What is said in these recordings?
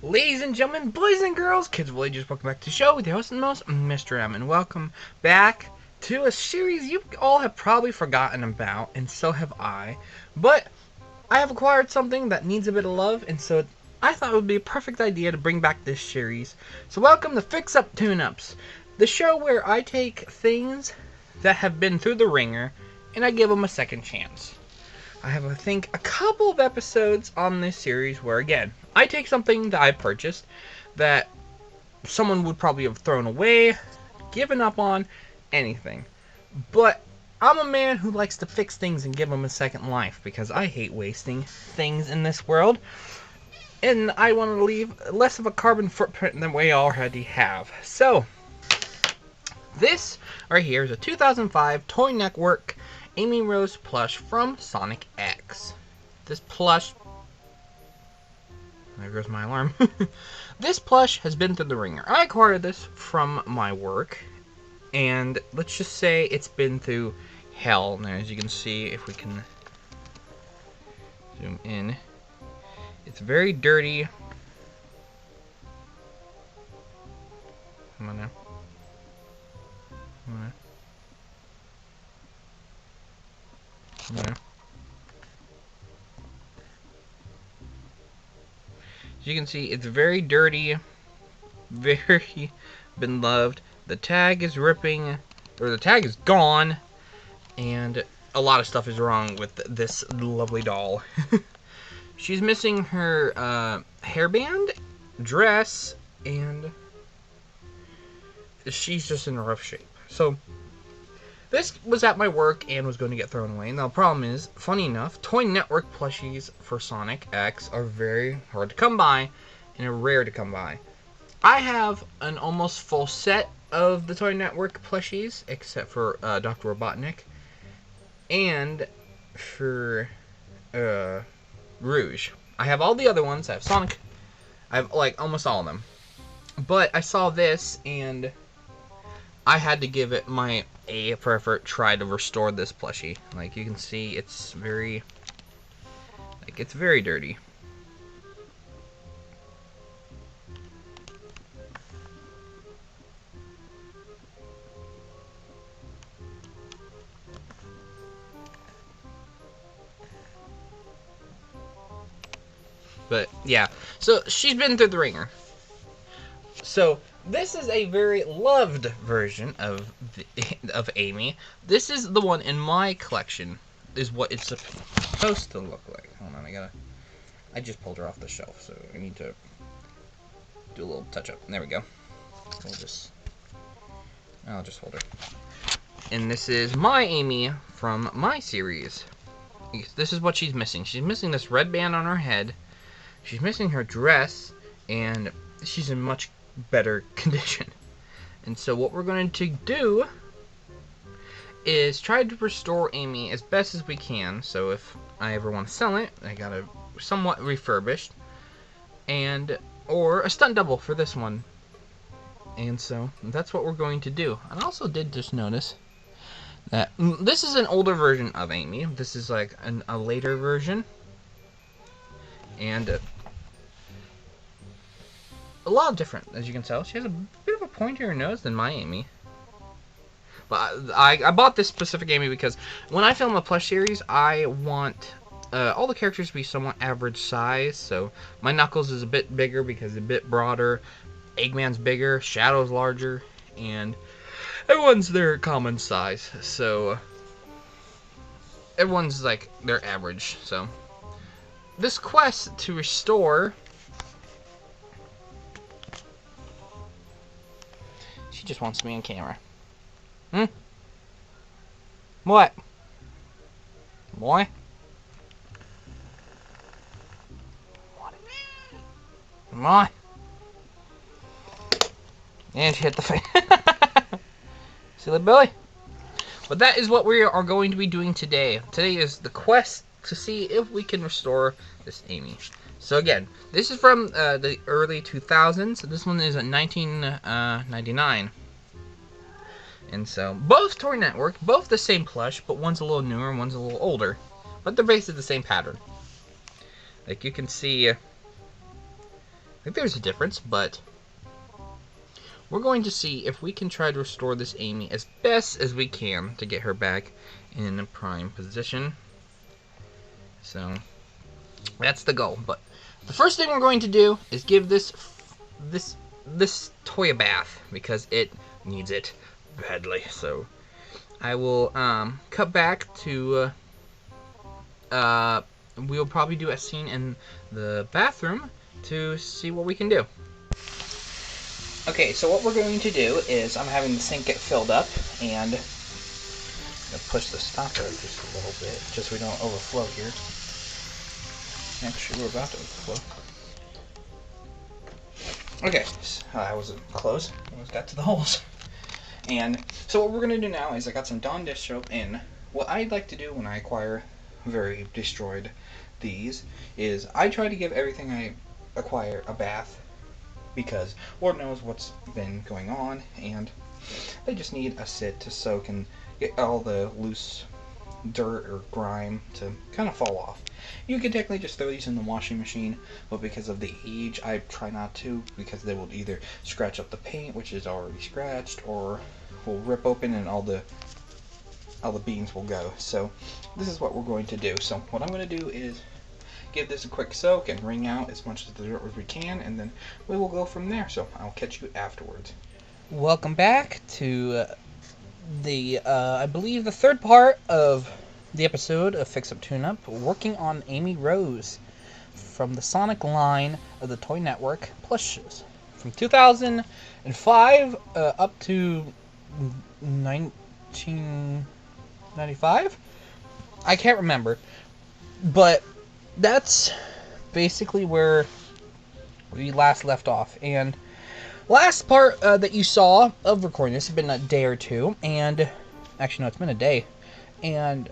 Ladies and gentlemen, boys and girls, kids of all ages, welcome back to the show with your host and most, Mr. M, and welcome back to a series you all have probably forgotten about, and so have I. But I have acquired something that needs a bit of love, and so I thought it would be a perfect idea to bring back this series. So welcome to Fix Up Tune-Ups, the show where I take things that have been through the ringer, and I give them a second chance. I have, I think, a couple of episodes on this series where, again, I take something that I purchased that someone would probably have thrown away, given up on, anything. But I'm a man who likes to fix things and give them a second life because I hate wasting things in this world. And I want to leave less of a carbon footprint than we already have. So, this right here is a 2005 Toy Network Amy Rose plush from Sonic X. This plush... There goes my alarm. This plush has been through the ringer. I acquired this from my work, and let's just say it's been through hell. Now, as you can see, if we can zoom in, it's very dirty. Come on now. Come on now. Come on now. As you can see, it's very dirty, very been loved. The tag is ripping, or the tag is gone, and a lot of stuff is wrong with this lovely doll. She's missing her hairband, dress, and she's just in rough shape. So, this was at my work and was going to get thrown away. Now, the problem is, funny enough, Toy Network plushies for Sonic X are very hard to come by and are rare to come by. I have an almost full set of the Toy Network plushies, except for Dr. Robotnik, and for Rouge. I have all the other ones. I have Sonic. I have, like, almost all of them. But I saw this, and I had to give it my A for effort, try to restore this plushie. Like you can see, it's very, it's very dirty. But yeah, so she's been through the ringer. So this is a very loved version of Amy. This is the one in my collection. Is what it's supposed to look like. Hold on, I just pulled her off the shelf, so I need to do a little touch up. There we go. I'll just hold her. And this is my Amy from my series. This is what she's missing. She's missing this red band on her head. She's missing her dress, and she's in much better condition. And so what we're going to do is try to restore Amy as best as we can. So if I ever want to sell it, I got it somewhat refurbished, and or a stunt double for this one. And so that's what we're going to do. And I also did just notice that this is an older version of Amy. This is like a later version, and a lot different, as you can tell. She has a bit of a pointier nose than my Amy. But I bought this specific Amy because when I film a plush series, I want all the characters to be somewhat average size. So my Knuckles is a bit bigger because it's a bit broader. Eggman's bigger, Shadow's larger, and everyone's their common size. So everyone's like their average. So this quest to restore... She just wants me on camera. What? Boy? What? Come on. And she hit the face. Silly Billy. But that is what we are going to be doing today. Today is the quest to see if we can restore this Amy. So again, this is from the early 2000s. This one is in 1999. And so, both Toy Network, both the same plush, but one's a little newer and one's a little older. But they're basically the same pattern. Like you can see, think there's a difference, but we're going to see if we can try to restore this Amy as best as we can to get her back in a prime position. So that's the goal. But the first thing we're going to do is give this toy a bath because it needs it badly. So I will cut back to we'll probably do a scene in the bathroom to see what we can do. Okay, so what we're going to do is I'm having the sink get filled up, and I'm going to push the stopper just a little bit, just so we don't overflow here. Actually, we're about to overflow. Okay, so I wasn't close. I almost got to the holes. And so what we're going to do now is I got some Dawn dish soap, and what I like to do when I acquire very destroyed these is I try to give everything I acquire a bath, because Lord knows what's been going on, and they just need a sit to soak and get all the loose dirt or grime to kind of fall off. You could technically just throw these in the washing machine, but because of the age, I try not to, because they will either scratch up the paint, which is already scratched, or will rip open and all the beans will go. So this is what we're going to do. So what I'm going to do is give this a quick soak and wring out as much of the dirt as we can, and then we will go from there. So I'll catch you afterwards. Welcome back to the, I believe, the third part of the episode of Fix Up Tune Up, working on Amy Rose from the Sonic line of the Toy Network Plushes from 2005 up to 1995. I can't remember, but that's basically where we last left off. And last part that you saw of recording this has been a day or two, and actually no, it's been a day. And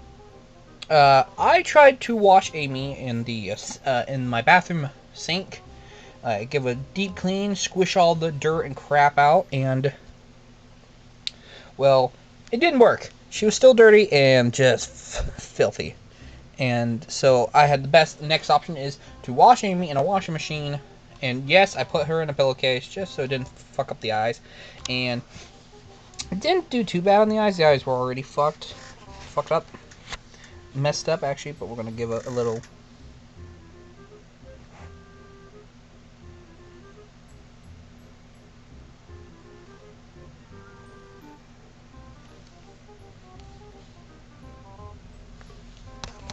I tried to wash Amy in the in my bathroom sink, give a deep clean, squish all the dirt and crap out, and well, it didn't work. She was still dirty and just filthy. And so I had the next option is to wash Amy in a washing machine. And yes, I put her in a pillowcase just so it didn't fuck up the eyes. And it didn't do too bad on the eyes. The eyes were already fucked up. Messed up, actually, but we're going to give a little...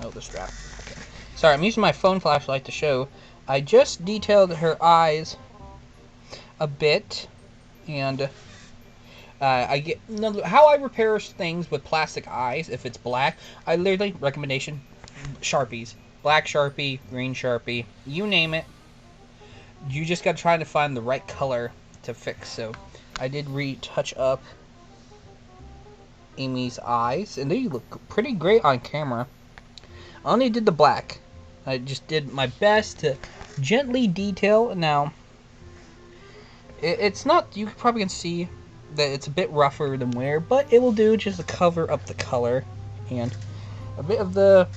Oh, the strap. Okay. Sorry, I'm using my phone flashlight to show. I just detailed her eyes a bit, and I get how I repair things with plastic eyes. If it's black, I literally recommendation Sharpies, black Sharpie, green Sharpie, you name it. You just gotta try to find the right color to fix. So I did retouch up Amy's eyes, and they look pretty great on camera. I only did the black. I just did my best to gently detail. Now, it's not, you probably can see that it's a bit rougher than wear, but it will do just to cover up the color and a bit of the...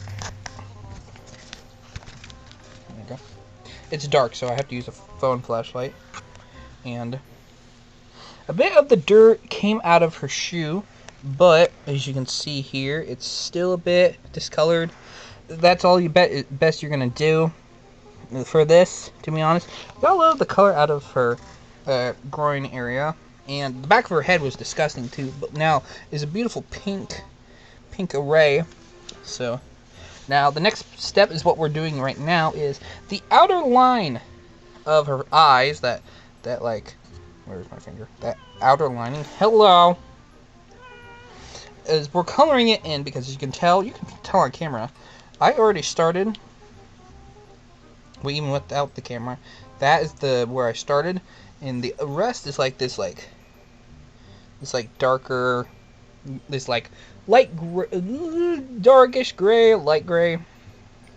There you go. It's dark, so I have to use a phone flashlight. And a bit of the dirt came out of her shoe, but as you can see here, it's still a bit discolored. That's all best you're gonna do for this, to be honest. Got a little of the color out of her groin area, and the back of her head was disgusting too, but now is a beautiful pink array. So now the next step is what we're doing right now is the outer line of her eyes, that like, where's my finger, that outer lining, hello, is we're coloring it in, because as you can tell on camera, I already started, well, even without the camera, that is where I started, and the rest is like this, like darker, this like light gray, darkish gray, light gray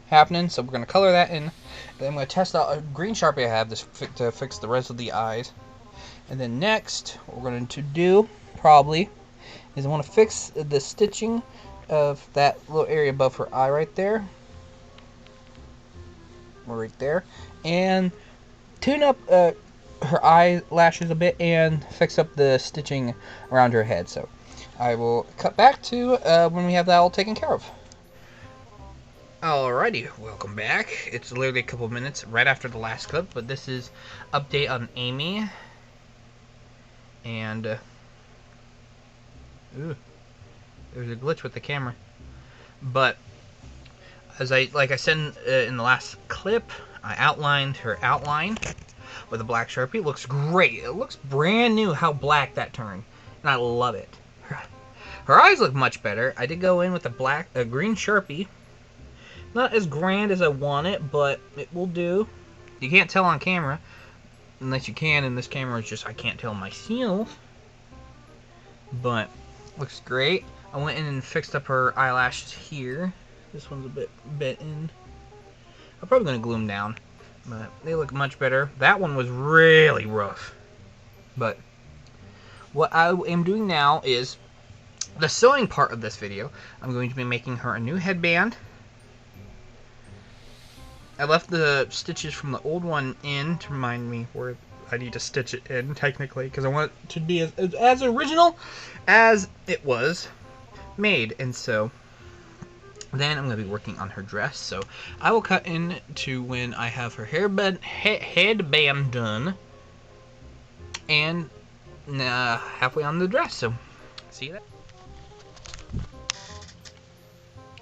happening. So we're gonna color that in. Then I'm gonna test out a green Sharpie I have to fix the rest of the eyes. And then next, what we're going to do probably is I want to fix the stitching of that little area above her eye right there. Or right there. And tune up her eyelashes a bit and fix up the stitching around her head. So I will cut back to when we have that all taken care of. Alrighty, welcome back. It's literally a couple of minutes right after the last clip, but this is update on Amy. And ooh, there's a glitch with the camera. But as I said in the last clip, I outlined her outline with a black Sharpie. It looks great. It looks brand new how black that turned, and I love it. Her eyes look much better. I did go in with a green Sharpie. Not as grand as I want it, but it will do. You can't tell on camera, unless you can, and this camera is just, I can't tell myself. But, looks great. I went in and fixed up her eyelashes here. This one's a bit bent in. I'm probably going to glue them down, but they look much better. That one was really rough. But, what I am doing now is, the sewing part of this video, I'm going to be making her a new headband. I left the stitches from the old one in to remind me where I need to stitch it in, technically, because I want it to be as original as it was made. And so then I'm going to be working on her dress. So I will cut in to when I have her headband done and halfway on the dress. So see that?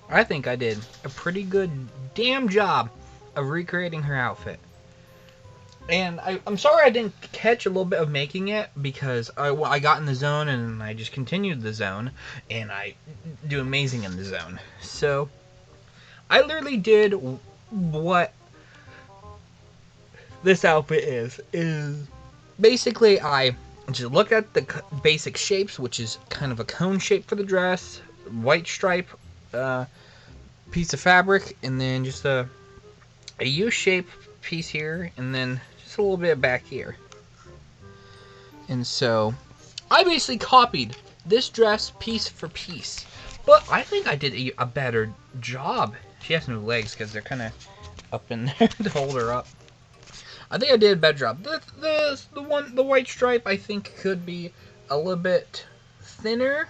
I think I did a pretty good damn job of recreating her outfit. And I'm sorry I didn't catch a little bit of making it, because I got in the zone and I just continued the zone, and I do amazing in the zone. So I literally did what this outfit is basically I just looked at the basic shapes, which is kind of a cone shape for the dress, white stripe piece of fabric, and then just a U-shaped piece here, and then just a little bit back here. And so I basically copied this dress piece for piece, but I think I did a better job. She has no legs because they're kind of up in there to hold her up. I think I did a better job. The white stripe I think could be a little bit thinner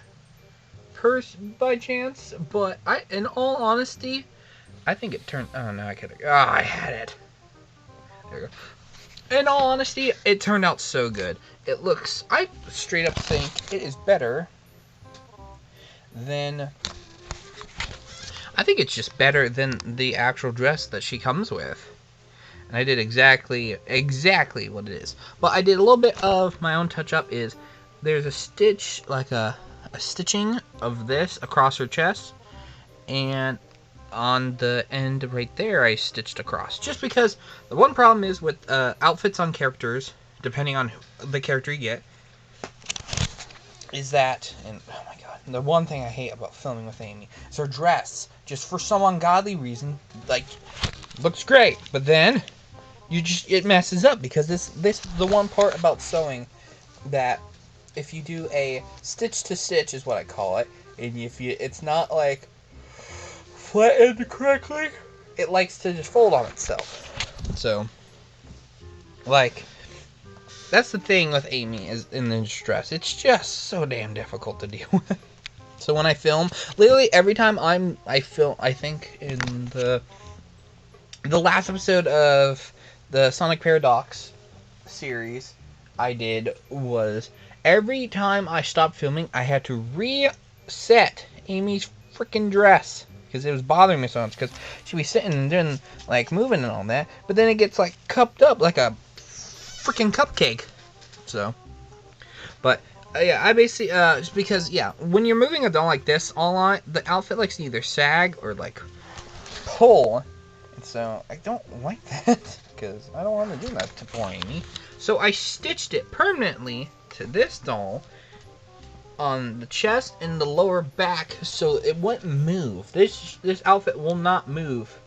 by chance, but in all honesty, I think it turned. Oh no, I could have. Oh, I had it. There you go. In all honesty, it turned out so good. It looks. I straight up think it is better than. I think it's just better than the actual dress that she comes with. And I did exactly what it is. But I did a little bit of my own touch up. Is there's a stitch, like a stitching of this across her chest, and on the end right there I stitched across, just because the one problem is with outfits on characters, depending on the character you get, is that, and oh my god, the one thing I hate about filming with Amy is her dress, just for some ungodly reason, like, looks great, but then it messes up, because this the one part about sewing that if you do a stitch to stitch is what I call it, and if it's not like flattened correctly, it likes to just fold on itself. So, like, that's the thing with Amy is in the dress. It's just so damn difficult to deal with. So when I film, literally every time I film, I think in the last episode of the Sonic Paradox series I did was every time I stopped filming, I had to reset Amy's freaking dress, because it was bothering me so much, because she'd be sitting and doing, like, moving and all that, but then it gets, like, cupped up like a freaking cupcake. So, but, yeah, I basically, just because, yeah, when you're moving a doll like this all on, the outfit likes to either sag or, like, pull, and so I don't like that, because I don't want to do that to poor Amy. So I stitched it permanently to this doll on the chest and the lower back, so it wouldn't move. This outfit will not move.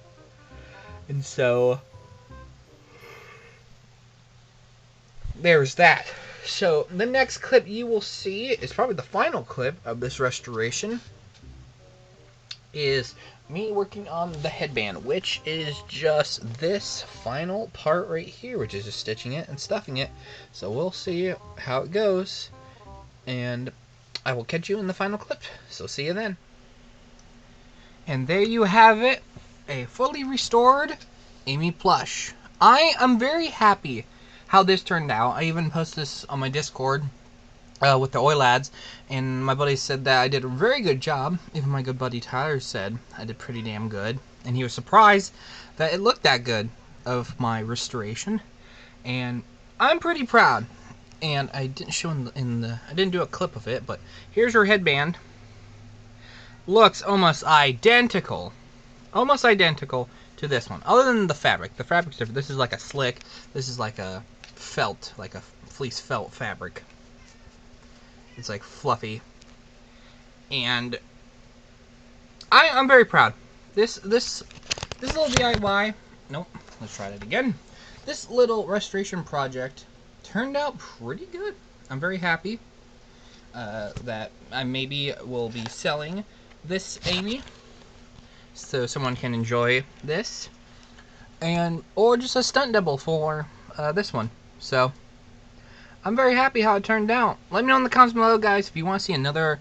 And so there's that. So the next clip you will see is probably the final clip of this restoration, is me working on the headband, which is just this final part right here, which is just stitching it and stuffing it. So we'll see how it goes, and I will catch you in the final clip. So see you then. And there you have it, a fully restored Amy Plush. I am very happy how this turned out. I even posted this on my Discord with the Oi lads, and my buddy said that I did a very good job. Even my good buddy Tyler said I did pretty damn good, and he was surprised that it looked that good of my restoration, and I'm pretty proud. And I didn't show I didn't do a clip of it, but here's her headband. Looks almost identical to this one, other than the fabric. The fabric's different. This is like a slick, this is like a felt, like a fleece felt fabric. It's like fluffy, and I'm very proud. This little DIY, nope, let's try that again. This little restoration project turned out pretty good. I'm very happy that I maybe will be selling this Amy, so someone can enjoy this, and or just a stunt double for this one. So I'm very happy how it turned out. Let me know in the comments below, guys, if you want to see another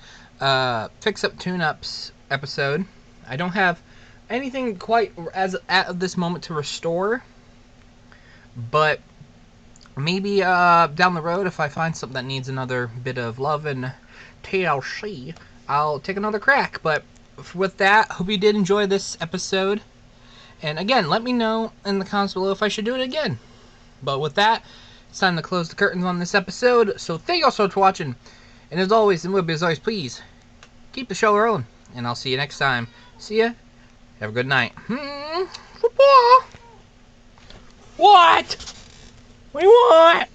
fix-up tune-ups episode. I don't have anything quite as at this moment to restore, but maybe down the road, if I find something that needs another bit of love and TLC, I'll take another crack. But with that, hope you did enjoy this episode. And again, let me know in the comments below if I should do it again. But with that, it's time to close the curtains on this episode. So thank you all so much for watching. And as always, please keep the show rolling. And I'll see you next time. See ya. Have a good night. What? What do you want?